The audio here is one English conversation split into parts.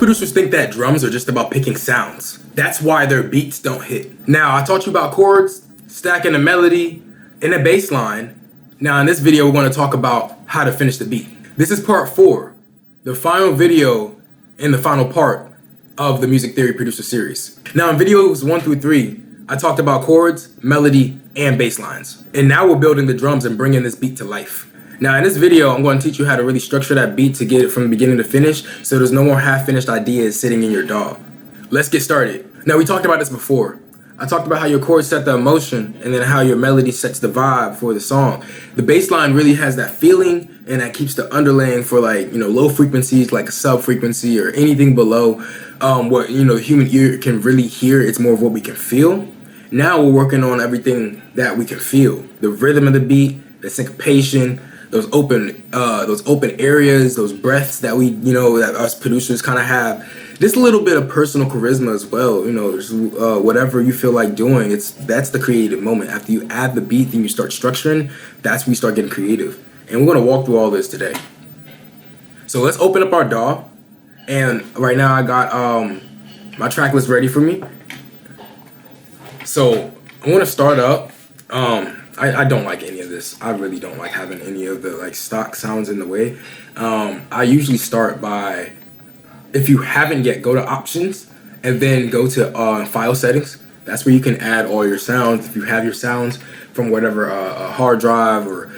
producers think that drums are just about picking sounds. That's why their beats don't hit. Now, I taught you about chords, stacking a melody, and a bass line. Now, in this video, we're going to talk about how to finish the beat. This is part 4, the final video and the final part of the Music Theory Producer series. Now, in videos 1 through 3, I talked about chords, melody, and bass lines. And now we're building the drums and bringing this beat to life. Now, in this video, I'm going to teach you how to really structure that beat to get it from beginning to finish, so there's no more half-finished ideas sitting in your DAW. Let's get started. Now, we talked about this before. I talked about how your chords set the emotion and then how your melody sets the vibe for the song. The bass line really has that feeling, and that keeps the underlaying for low frequencies like a sub frequency or anything below what the human ear can really hear. It's more of what we can feel. Now we're working on everything that we can feel. The rhythm of the beat, the syncopation, those open areas, those breaths that that us producers kind of have. Just a little bit of personal charisma as well. Just, whatever you feel like doing, that's the creative moment. After you add the beat and you start structuring, that's when you start getting creative. And we're gonna walk through all this today. So let's open up our DAW. And right now I got my track list ready for me. So I'm gonna start up. I don't like any of this. I really don't like having any of the stock sounds in the way. I usually start by, if you haven't yet, go to options and then go to file settings. That's where you can add all your sounds. If you have your sounds from whatever a hard drive or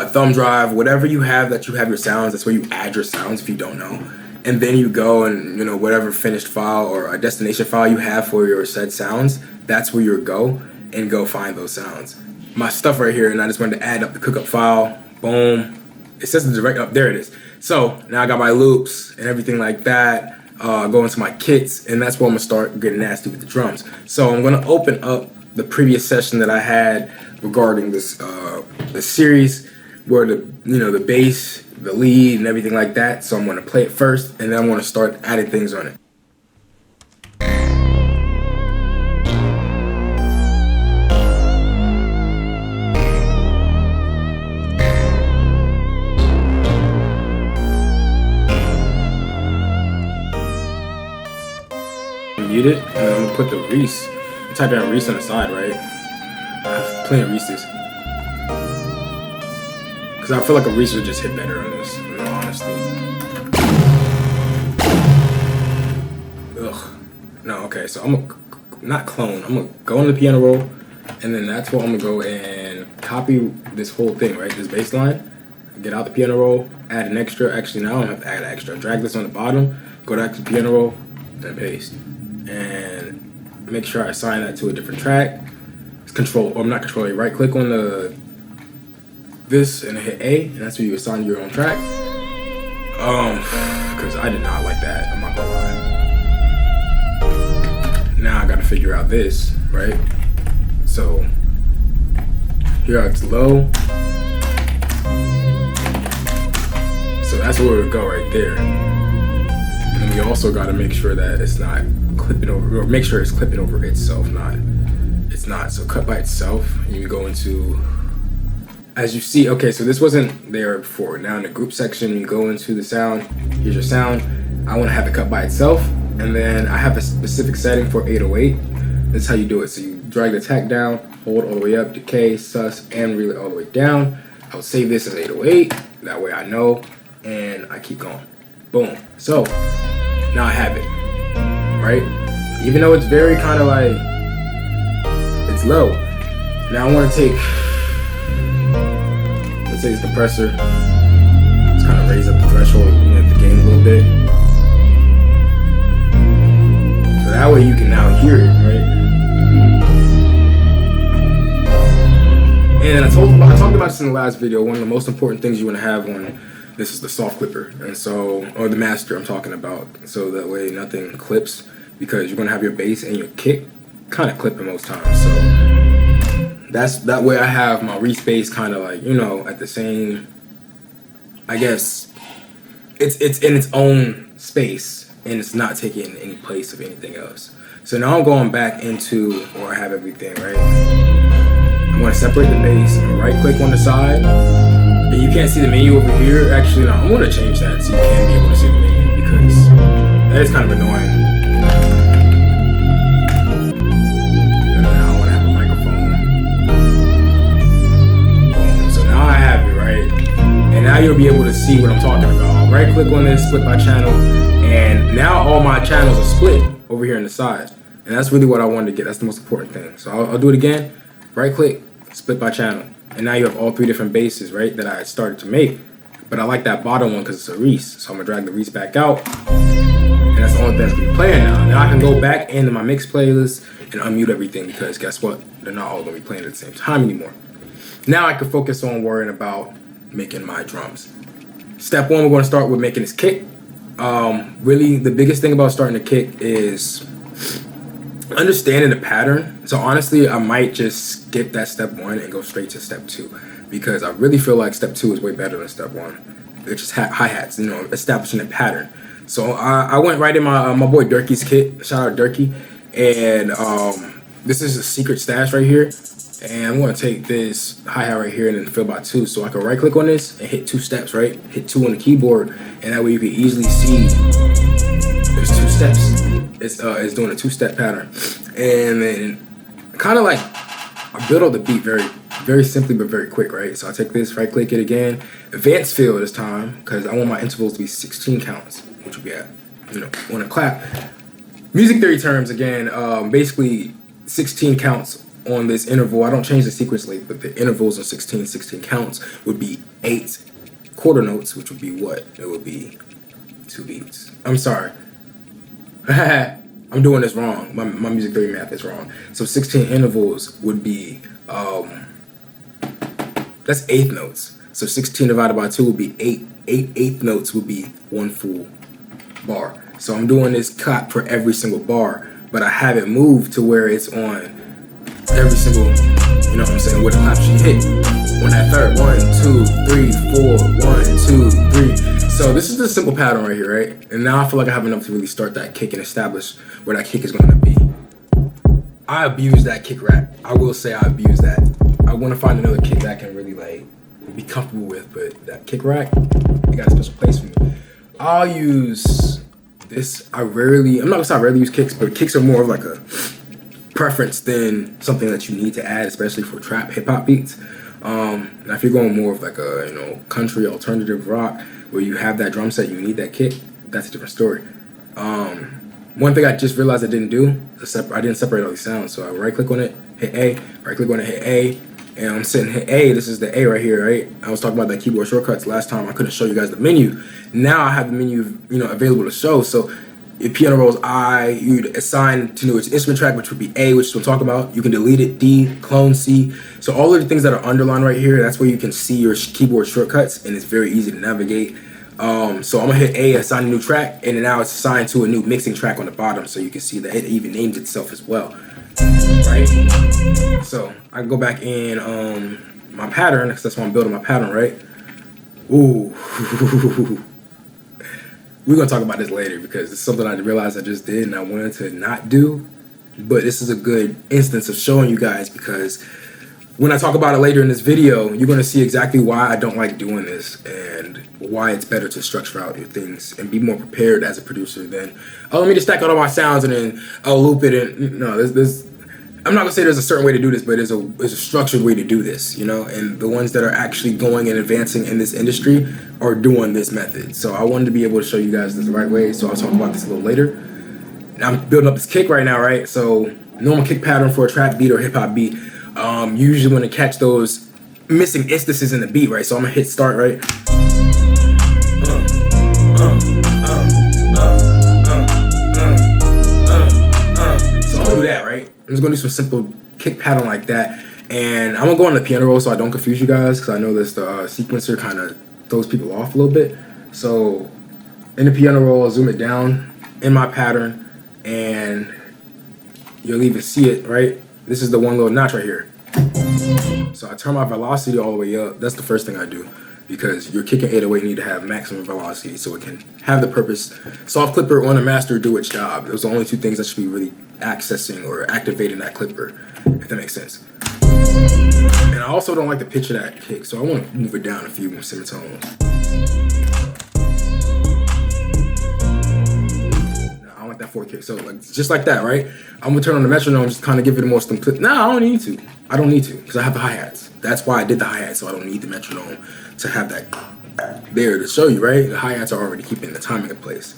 thumb drive, whatever you have that you have your sounds, that's where you add your sounds if you don't know. And then you go and whatever finished file or a destination file you have for your said sounds, that's where you go find those sounds. My stuff right here, and I just wanted to add up the cookup file. Boom. It says the direct up. There it is. So now I got my loops and everything like that. Go into my kits, and that's where I'm gonna start getting nasty with the drums. So I'm gonna open up the previous session that I had regarding this series, where the bass, the lead, and everything like that. So I'm gonna play it first, and then I'm gonna start adding things on it. Mute it, and I'm gonna put the Reese. Type in Reese on the side, right? I have plenty of Reese's. Because I feel like a Reese would just hit better on this, in all honesty. Ugh. No, okay, so I'm gonna, not clone, I'm gonna go on the piano roll, and then that's where I'm gonna go and copy this whole thing, right? This bass line, get out the piano roll, add an extra. Actually, now I don't have to add an extra. Drag this on the bottom, go back to the piano roll, then paste. And make sure I assign that to a different track. It's right click on this and hit A, and that's where you assign your own track. Because I did not like that, I'm not gonna lie. Now I gotta figure out this, right? So here it's low. So that's where it would go right there. And then we also gotta make sure that it's not clipping over, or make sure it's clipping over itself, it's not. So cut by itself, and you go into, as you see, okay, so this wasn't there before. Now in the group section, you go into the sound, here's your sound. I wanna have it cut by itself, and then I have a specific setting for 808. That's how you do it. So you drag the attack down, hold all the way up, decay, sus, and reel it all the way down. I'll save this as 808, that way I know, and I keep going. Boom. So now I have it. Right? Even though it's very kind of it's low. Now I want to take, let's say it's the compressor. Let's kind of raise up the threshold of the gain a little bit. So that way you can now hear it, right? And I talked about this in the last video. One of the most important things you want to have on this is the soft clipper, and so, or the master I'm talking about. So that way nothing clips, because you're gonna have your bass and your kick kind of clipping most times. So that way I have my Reese bass kind of at the same, I guess it's in its own space, and it's not taking any place of anything else. So now I'm going back into where I have everything, right? I'm gonna separate the bass, I'm gonna right click on the side, and you can't see the menu over here. Actually, no, I'm gonna change that so you can be able to see the menu, because That is kind of annoying. And now I want to have a microphone. Boom. So now I have it, right? And now you'll be able to see what I'm talking about. I'll right click on this, split by channel, and now all my channels are split over here on the side. And that's really what I wanted to get. That's the most important thing. So I'll do it again. Right click, split by channel. And now you have all three different basses, right, that I started to make. But I like that bottom one because it's a Reese. So I'm gonna drag the Reese back out. And that's the only thing that's gonna be playing now. Now I can go back into my mix playlist and unmute everything because guess what? They're not all gonna be playing at the same time anymore. Now I can focus on worrying about making my drums. Step one, we're gonna start with making this kick. Really, the biggest thing about starting a kick is understanding the pattern. So honestly, I might just skip that step one and go straight to step two because I really feel like step two is way better than step one. It's just hi-hats, you know, establishing a pattern. So I went right in my boy Durkey's kit. Shout out Durkey. And this is a secret stash right here. And I'm gonna take this hi-hat right here and then fill by two. So I can right click on this and hit two steps, right? Hit two on the keyboard. And that way you can easily see there's two steps. It's doing a two-step pattern. And then kind of like I build up the beat very simply but very quick, right? So I take this, right click it again, advanced fill this time because I want my intervals to be 16 counts, which will be at, you know, on a clap. Music theory terms again, basically 16 counts on this interval. I don't change the sequence length, but the intervals on 16 counts would be 8 quarter notes, which would be what? It would be 2 beats. I'm sorry. I'm doing this wrong. My music theory math is wrong. So 16 intervals would be, that's eighth notes. So 16 divided by 2 would be 8. 8 eighth notes would be 1 full bar. So I'm doing this cut for every single bar, but I have it moved to where it's on every single, you know what I'm saying, where the clap should hit. On that third, 1, 2, 3, 4, 1, 2, 3. So this is the simple pattern right here, right? And now I feel like I have enough to really start that kick and establish where that kick is going to be. I abuse that kick rack. I will say I abuse that. I want to find another kick that I can really like be comfortable with, but that kick rack, it got a special place for me. I'll use this. I'm not gonna say I rarely use kicks, but kicks are more of like a preference than something that you need to add, especially for trap hip hop beats. Now if you're going more of like a, you know, country alternative rock where you have that drum set, you need that kick, that's a different story. One thing I just realized I didn't do, I didn't separate all these sounds. So I right click on it, hit A, right click on it, hit A, and I'm sitting hit A. This is the A right here, right? I was talking about that keyboard shortcuts last time. I couldn't show you guys the menu. Now I have the menu, you know, available to show. So if piano rolls I, you'd assign to its instrument track, which would be A, which we'll talk about. You can delete it, D, clone C. So all of the things that are underlined right here, that's where you can see your keyboard shortcuts, and it's very easy to navigate. So I'm gonna hit A, assign a new track, and then now it's assigned to a new mixing track on the bottom, so you can see that it even names itself as well, right? So I can go back in my pattern, because that's why I'm building my pattern, right? Ooh. We're gonna talk about this later because it's something I realized I just did and I wanted to not do, but this is a good instance of showing you guys because when I talk about it later in this video, you're gonna see exactly why I don't like doing this and why it's better to structure out your things and be more prepared as a producer than, oh, let me just stack out all my sounds and then I'll loop it. And no, I'm not gonna say there's a certain way to do this, but there's a structured way to do this, you know, and the ones that are actually going and advancing in this industry are doing this method. So I wanted to be able to show you guys this the right way, so I'll talk about this a little later. Now I'm building up this kick right now, right? So normal kick pattern for a trap beat or hip hop beat, usually want to catch those missing instances in the beat, right? So I'm gonna hit start, right? So I'm gonna do that, right? I'm just gonna do some simple kick pattern like that, and I'm gonna go on the piano roll so I don't confuse you guys, because I know this the sequencer kind of throws people off a little bit. So in the piano roll, I'll zoom it down in my pattern, and you'll even see it, right? This is the one little notch right here. So I turn my velocity all the way up. That's the first thing I do, because your kick and 808 need to have maximum velocity so it can have the purpose. Soft clipper on a master do its job. Those are the only two things that should be really accessing or activating that clipper, if that makes sense. And I also don't like the pitch of that kick, so I want to move it down a few more semitones. that fourth kick. So like just like that, right? I'm gonna turn on the metronome, just kind of give it a more simplicity. Nah, I don't need to. I don't need to because I have the hi-hats. That's why I did the hi-hats, so I don't need the metronome to have that there to show you, right? The hi-hats are already keeping the timing in place.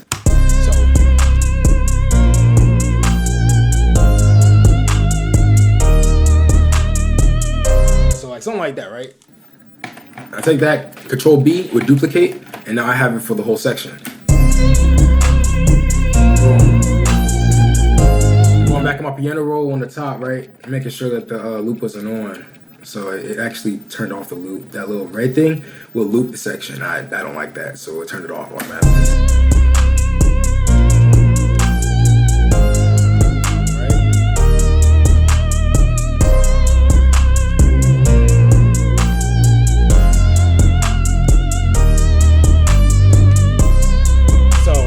So like something like that, right? I take that, Control B with duplicate, and now I have it for the whole section. Going back in my piano roll on the top, right? Making sure that the loop wasn't on. So it actually turned off the loop. That little red thing will loop the section. I don't like that, so it turned it off automatically.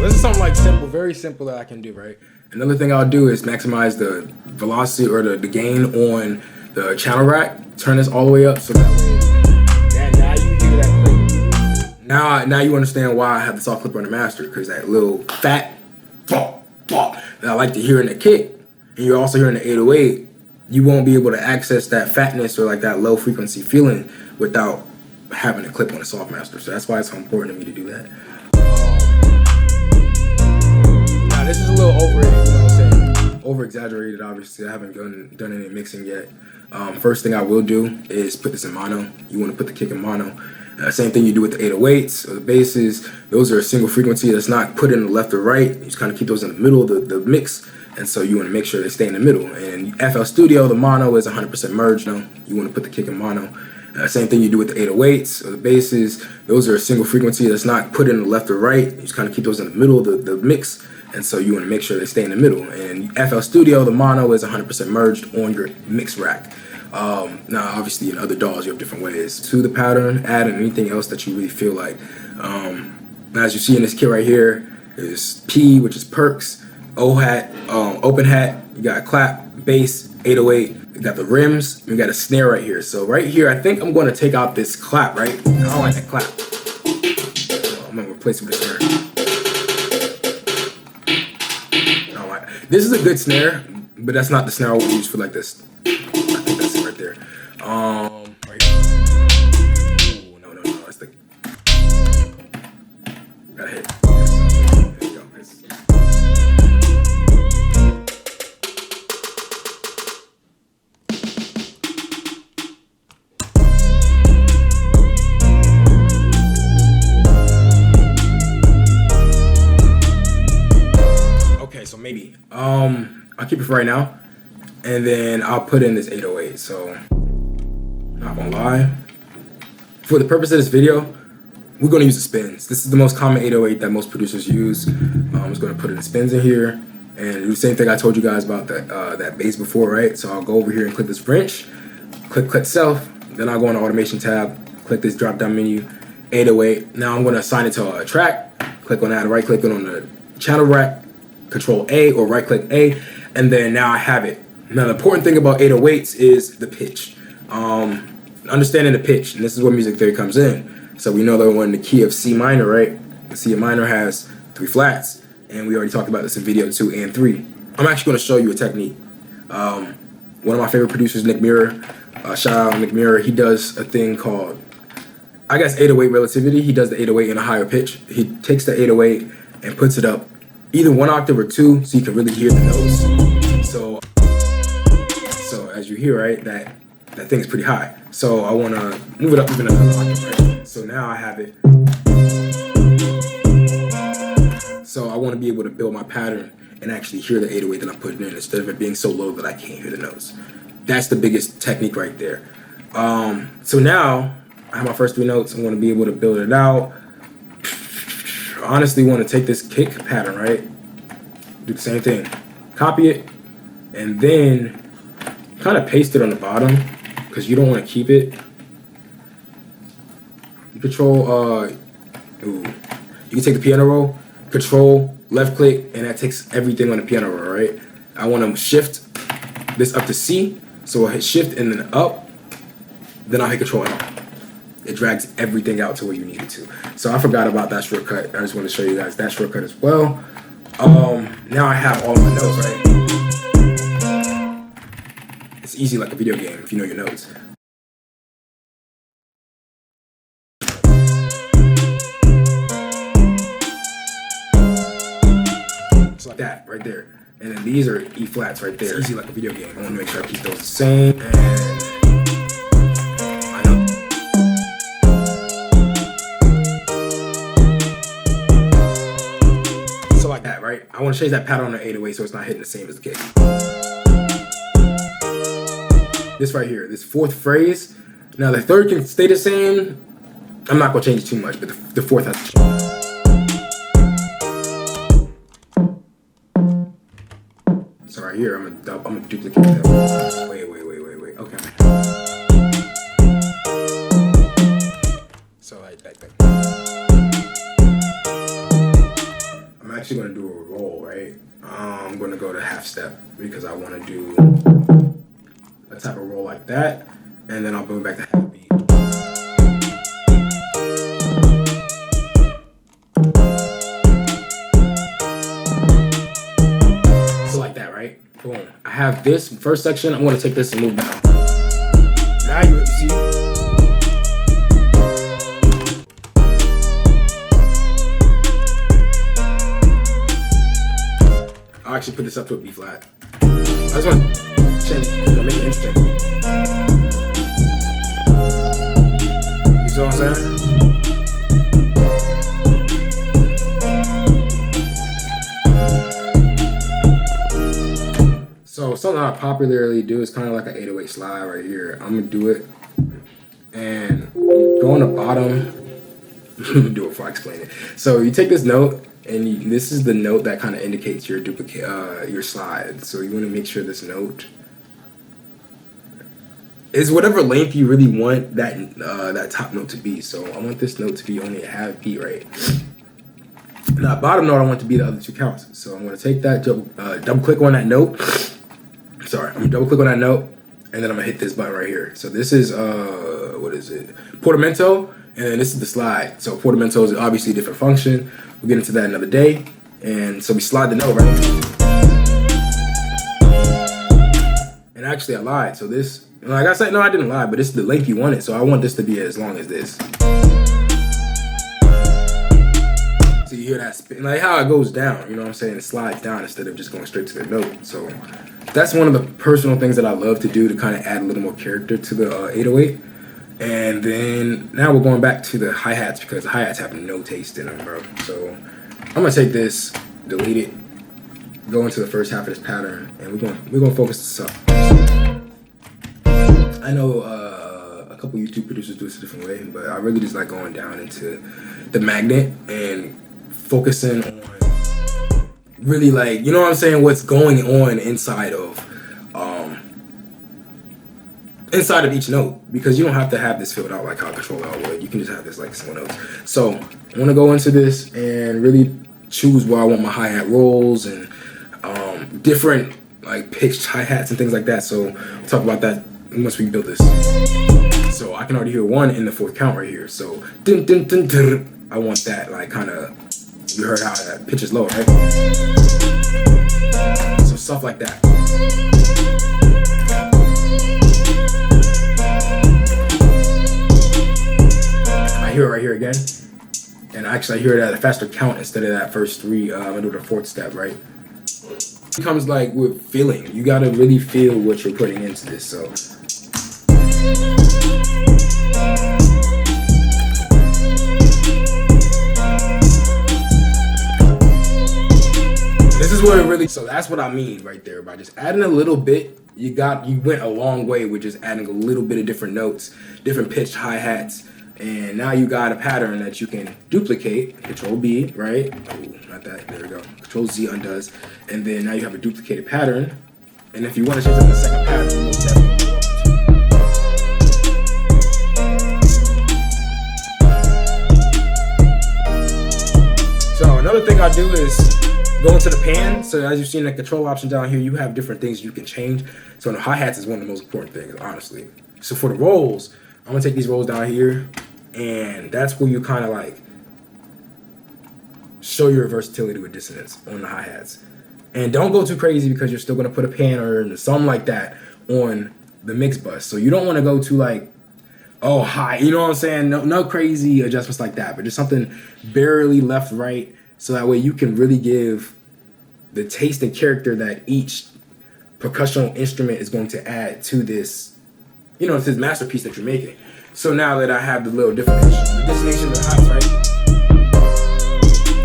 Something like simple, very simple that I can do, right? Another thing I'll do is maximize the velocity or the gain on the channel rack. Turn this all the way up so that way now you hear that click. Now you understand why I have the soft clip on the master, because that little fat that I like to hear in the kick, and you're also hearing the 808, you won't be able to access that fatness or like that low frequency feeling without having a clip on the soft master. So that's why it's so important to me to do that. This is a little over exaggerated. Obviously, I haven't done any mixing yet. First thing I will do is put this in mono. You want to put the kick in mono. Same thing you do with the 808s or the basses. Those are a single frequency that's not put in the left or right. You just kind of keep those in the middle of the mix, and so you want to make sure they stay in the middle. And FL Studio, the mono is 100% merged. No, you want to put the kick in mono. Same thing you do with the 808s or the basses. Those are a single frequency that's not put in the left or right. You just kind of keep those in the middle of the mix, and so you want to make sure they stay in the middle. And FL Studio, the mono is 100% merged on your mix rack. Now, obviously, in other DAWs, you have different ways to the pattern, add in anything else that you really feel like. As you see in this kit right here, is P, which is percs, O hat, open hat. You got clap, bass, 808. You got the rims. And you got a snare right here. So right here, I think I'm going to take out this clap, right? I don't like that clap. So I'm going to replace it with a snare. This is a good snare, but that's not the snare I would use for like this. I think that's it right there. Right here. Ooh, no, that's the. Gotta hit. There you go. Okay, so maybe. I'll keep it for right now, and then I'll put in this 808. So, not gonna lie, for the purpose of this video, we're gonna use the spins. This is the most common 808 that most producers use. I'm just gonna put in the spins in here, and do the same thing I told you guys about that bass before, right? So I'll go over here and click this wrench, click self, then I'll go on the automation tab, click this drop down menu, 808. Now I'm gonna assign it to a track, click on that, right click on the channel rack, Control A or right click A, and then now I have it. Now the important thing about 808s is the pitch. Understanding the pitch, and this is where music theory comes in. So we know that we're in the key of C minor, right? The C minor has 3 flats, and we already talked about this in video 2 and 3. I'm actually gonna show you a technique. One of my favorite producers, Nick Mirror, shout out Nick Mirror, he does a thing called, I guess, 808 relativity. He does the 808 in a higher pitch. He takes the 808 and puts it up either 1 octave or 2, so you can really hear the notes. So as you hear, right, that thing's pretty high. So I want to move it up even another octave, right? So now I have it. So I want to be able to build my pattern and actually hear the 808 that I'm putting in instead of it being so low that I can't hear the notes. That's the biggest technique right there. So now I have my first 3 notes. I'm going to be able to build it out. Honestly want to take this kick pattern, right? Do the same thing. Copy it, and then kind of paste it on the bottom because you don't want to keep it. You control, you can take the piano roll, control, left click, and that takes everything on the piano roll, right? I want to shift this up to C, so I'll hit shift and then up, then I'll hit control L. It drags everything out to where you need it to. So I forgot about that shortcut. I just want to show you guys that shortcut as well. Now I have all of my notes, right? It's easy like a video game if you know your notes. It's like that right there. And then these are E flats right there. It's easy like a video game. I want to make sure I keep those the same. And I know. So like that, right? I want to change that pattern on the 808 so it's not hitting the same as the kick. This right here, this fourth phrase. Now the third can stay the same. I'm not gonna change it too much, but the fourth has to change. So right here, I'm gonna duplicate that. Wait. Okay. So like that thing. I'm actually gonna do a roll, right? I'm gonna go to half step because I want to do a type of roll like that, and then I'll bring back the half beat. So like that, right? Boom. I have this first section. I'm going to take this and move down. Now you see. I'll actually put this up to a B flat. I just want to change, make it interesting. You see what I'm saying? So something I popularly do is kind of like an 808 slide right here. I'm gonna do it and go on the bottom. Let me do it before I explain it. So you take this note, and this is the note that kind of indicates your duplicate, your slide. So you want to make sure this note is whatever length you really want that that top note to be. So I want this note to be only a half beat, right? Now bottom note I want to be the other two counts. So I'm going to take that, double click on that note. Sorry, I'm going to double click on that note, and then I'm going to hit this button right here. So this is what is it? Portamento, and then this is the slide. So portamento is obviously a different function. We'll get into that another day. And so we slide the note, right? And actually I lied. So this, like I said, no, I didn't lie, but this is the length you wanted. So I want this to be as long as this. So you hear that spin, like how it goes down, you know what I'm saying? It slides down instead of just going straight to the note. So that's one of the personal things that I love to do to kind of add a little more character to the 808. And then now we're going back to the hi-hats because the hi-hats have no taste in them, bro. So I'm gonna take this, delete it, go into the first half of this pattern, and we're gonna focus this up. I know a couple YouTube producers do this a different way, but I really just like going down into the magnet and focusing on really, like, you know what I'm saying, what's going on inside of each note, because you don't have to have this filled out like how Control L would. You can just have this like someone else. So I want to go into this and really choose where I want my hi-hat rolls and different like pitched hi-hats and things like that. So we'll talk about that once we build this. So I can already hear one in the fourth count right here. So dun, dun, dun, dun, I want that like kind of, you heard how that pitch is low, right? So stuff like that. I hear it right here again, and actually I hear it at a faster count instead of that first three. I'm gonna do the fourth step, right? It comes like with feeling. You gotta really feel what you're putting into this. So this is where it really. So that's what I mean right there by just adding a little bit. You went a long way with just adding a little bit of different notes, different pitched hi-hats. And now you got a pattern that you can duplicate. Control B, right? Oh, not that. There we go. Control Z undoes. And then now you have a duplicated pattern. And if you want to change up the second pattern, you most definitely will. So another thing I do is go into the pan. So as you've seen the control option down here, you have different things you can change. So the hi-hats is one of the most important things, honestly. So for the rolls, I'm gonna take these rolls down here, and that's where you kind of like show your versatility with dissonance on the hi-hats. And don't go too crazy because you're still going to put a pan or something like that on the mix bus. So you don't want to go too like, oh, high, you know what I'm saying? No crazy adjustments like that, but just something barely left, right, so that way you can really give the taste and character that each percussional instrument is going to add to this, you know, to this masterpiece that you're making. So now that I have the little definition, the dissonation of the highs, right?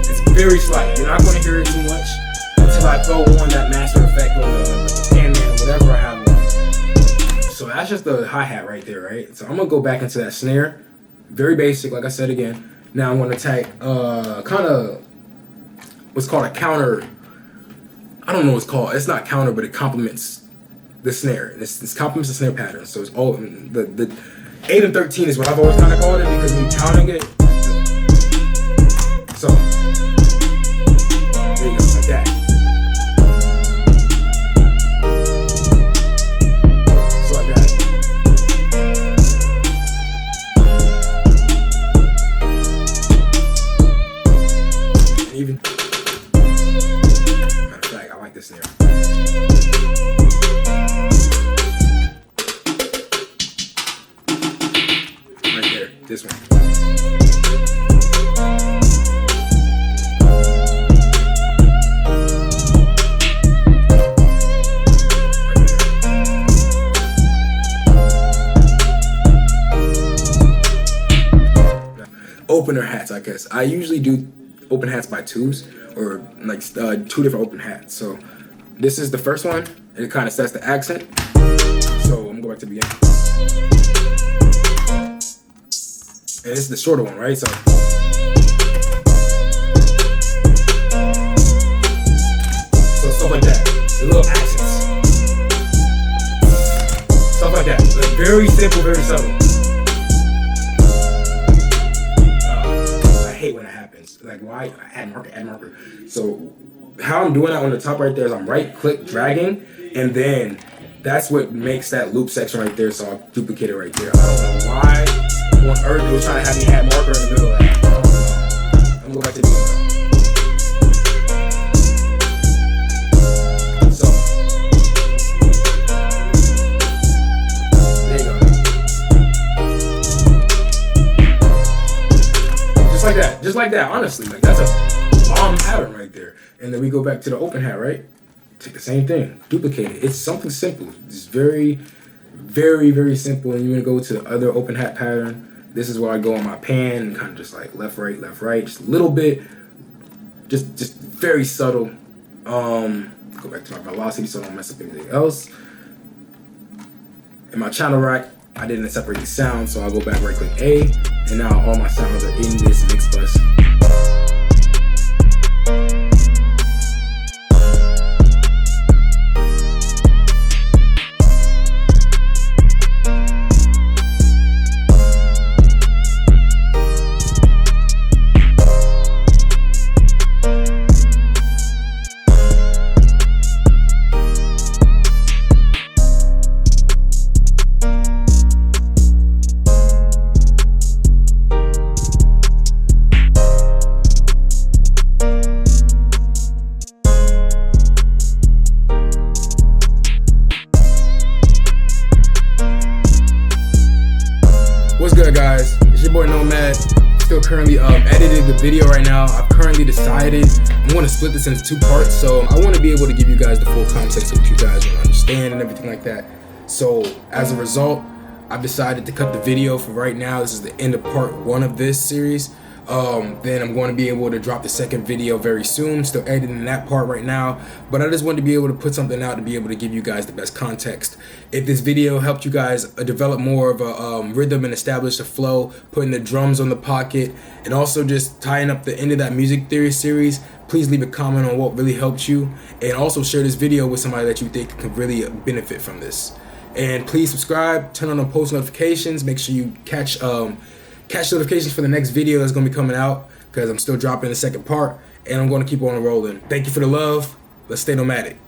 It's very slight. You're not going to hear it too much until I throw on that master effect on the pan man or whatever I have on. So that's just the hi-hat right there, right? So I'm going to go back into that snare. Very basic, like I said again. Now I'm going to attack kind of what's called a counter. I don't know what it's called. It's not counter, but it complements the snare. This complements the snare pattern. So it's all the 8 and 13 is what I've always kind of called it, because when you're counting it, so there you go, like that. So like that. And even matter of fact, I like this snare. This one. Opener hats, I guess. I usually do open hats by twos, or like 2 different open hats. So this is the first one, and it kind of sets the accent. So I'm going to go back to the beginning. And this is the shorter one, right? So stuff like that. The little accents. Stuff like that. Like very simple, very subtle. I hate when it happens. Like, why? Add marker. So how I'm doing that on the top right there is I'm right click dragging, and then that's what makes that loop section right there. So I'll duplicate it right there. I don't know why on earth it was trying to have me add marker in the middle of that. I'm gonna go back to the beginning. So there you go. Just like that, honestly. Like, that's a bomb pattern right there. And then we go back to the open hat, right? Take the same thing, duplicate it. It's something simple. It's very, very, very simple. And you're gonna go to the other open hat pattern. This is where I go on my pan and kind of just like left, right, just a little bit, just very subtle. Go back to my velocity so I don't mess up anything else. In my channel rack, I didn't separate the sound, so I'll go back, right click A, and now all my sounds are in this mix bus. What's good, guys? It's your boy Nomad. Still currently editing the video right now. I've currently decided I'm going to split this into 2 parts. So I want to be able to give you guys the full context so that you guys will understand and everything like that. So as a result, I've decided to cut the video for right now. This is the end of part 1 of this series. Then I'm going to be able to drop the second video very soon. Still editing that part right now, but I just wanted to be able to put something out to be able to give you guys the best context. If this video helped you guys develop more of a rhythm and establish a flow, putting the drums on the pocket, and also just tying up the end of that music theory series, please leave a comment on what really helped you, and also share this video with somebody that you think could really benefit from this. And please subscribe, turn on the post notifications, make sure you catch notifications for the next video that's going to be coming out, because I'm still dropping the second part, and I'm going to keep on rolling. Thank you for the love. Let's stay nomadic.